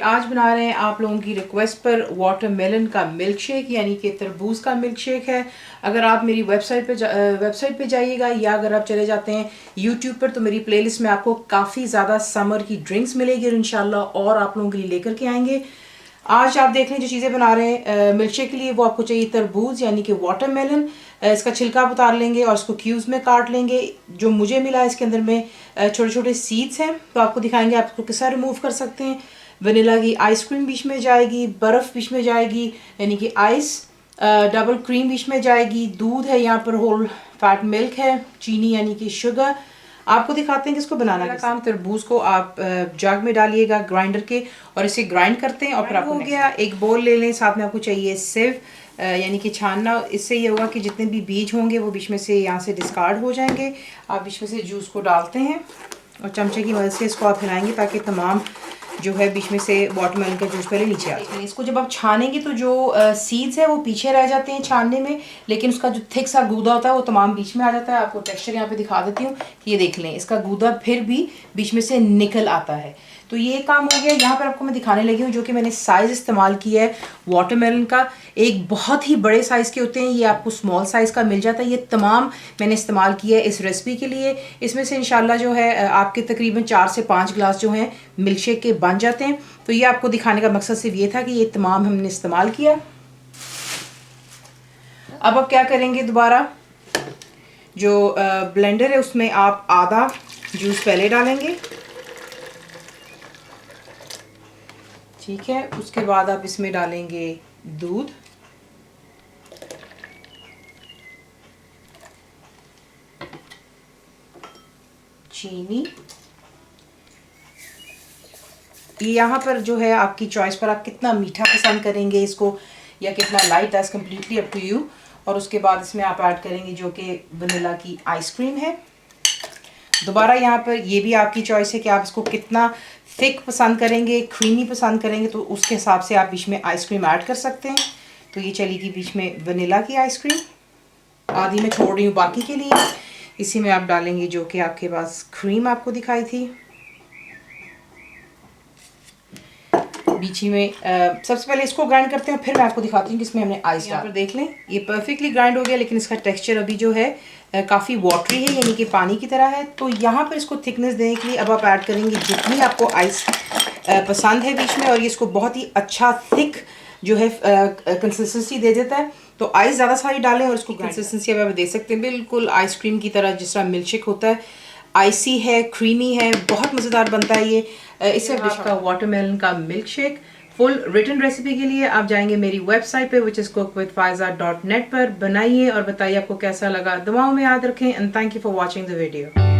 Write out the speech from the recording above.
आज बना रहे हैं आप लोगों की रिक्वेस्ट पर वाटरमेलन का मिल्क शेक, यानी कि तरबूज का मिल्क शेक है। अगर आप मेरी वेबसाइट पे जाइएगा या अगर आप चले जाते हैं यूट्यूब पर तो मेरी प्लेलिस्ट में आपको काफ़ी ज़्यादा समर की ड्रिंक्स मिलेगी और इंशाल्लाह और आप लोगों के लिए लेकर के आएंगे। आज आप देख लें जो चीज़ें बना रहे हैं मिल्क शेक के लिए, वो आपको चाहिए तरबूज यानी कि वाटरमेलन। इसका छिलका आप उतार लेंगे और इसको क्यूब्स में काट लेंगे। जो मुझे मिला इसके अंदर में छोटे छोटे सीड्स हैं, तो आपको दिखाएंगे आप इसको किस तरह रिमूव कर सकते हैं। वनीला की आइसक्रीम बीच में जाएगी, बर्फ़ बीच में जाएगी यानी कि आइस, डबल क्रीम बीच में जाएगी, दूध है यहाँ पर, होल फैट मिल्क है, चीनी यानी कि शुगर। आपको दिखाते हैं कि इसको बनाना का काम। तरबूज को आप जग में डालिएगा ग्राइंडर के और इसे ग्राइंड करते हैं और फिर आपको हो गया। एक बोल ले लें, साथ में आपको चाहिए सिव यानी कि छानना। इससे ये होगा कि जितने भी बीज होंगे वो बीच में से यहाँ से डिस्कार्ड हो जाएंगे। आप बीच में से जूस को डालते हैं और चमचे की मदद से इसको आप हिलाएंगे ताकि तमाम जो है बीच में से वाटरमेलन का जूस पहले नीचे आ जाए। इसको जब आप छानेंगे तो जो सीड्स है वो पीछे रह जाते हैं छानने में, लेकिन उसका जो थिक सा गूदा होता है वो तमाम बीच में आ जाता है। आपको टेक्सचर यहाँ पे दिखा देती हूँ कि ये देख लें, इसका गूदा फिर भी बीच में से निकल आता है। तो ये काम हो गया। यहाँ पर आपको मैं दिखाने लगी हूँ जो कि मैंने साइज़ इस्तेमाल किया है वाटरमेलन का। एक बहुत ही बड़े साइज़ के होते हैं, ये आपको स्मॉल साइज़ का मिल जाता है। ये तमाम मैंने इस्तेमाल किया है इस रेसिपी के लिए। इसमें से इंशाल्लाह जो है आपके तकरीबन 4 से 5 गिलास जो हैं मिल्क शेक के बन जाते हैं। तो ये आपको दिखाने का मकसद सिर्फ ये था कि ये तमाम हमने इस्तेमाल किया। अब आप क्या करेंगे, दोबारा जो ब्लेंडर है उसमें आप आधा जूस पहले डालेंगे, ठीक है। उसके बाद आप इसमें डालेंगे दूध, चीनी। ये यहाँ पर जो है आपकी चॉइस पर, आप कितना मीठा पसंद करेंगे इसको या कितना light, that's completely up to you. और उसके बाद इसमें आप ऐड करेंगे जो कि वनीला की आइसक्रीम है। दोबारा यहाँ पर ये भी आपकी चॉइस है कि आप इसको कितना थिक पसंद करेंगे, क्रीमी पसंद करेंगे, तो उसके हिसाब से आप बीच में आइसक्रीम ऐड कर सकते हैं। तो ये चलेगी बीच में वनीला की आइसक्रीम, आधी मैं छोड़ रही हूँ बाकी के लिए। इसी में आप डालेंगे जो कि आपके पास क्रीम आपको दिखाई थी बीच में। सबसे पहले इसको ग्राइंड करते हैं, फिर मैं आपको दिखाती हूँ कि इसमें हमने आइस। यहाँ पर देख लें ये परफेक्टली ग्राइंड हो गया, लेकिन इसका टेक्सचर अभी जो है काफ़ी वाटरी है, यानी कि पानी की तरह है। तो यहाँ पर इसको थिकनेस देने के लिए अब आप ऐड करेंगे जितनी आपको आइस पसंद है बीच में, और ये इसको बहुत ही अच्छा थिक जो है कंसिस्टेंसी दे देता है। तो आइस ज़्यादा सारी डालें और इसको कंसिस्टेंसी अब आप देख सकते हैं बिल्कुल आइसक्रीम की तरह, जिस तरह मिल्क शेक होता है। आइसी है, क्रीमी है, बहुत मज़ेदार बनता है ये। इससे डिश का वाटरमेलन का milkshake. Full written recipe के लिए आप जाएंगे मेरी वेबसाइट पे which is cookwithfaiza.net पर। बनाइए और बताइए आपको कैसा लगा। दुआओं में याद रखें and thank you for watching the video.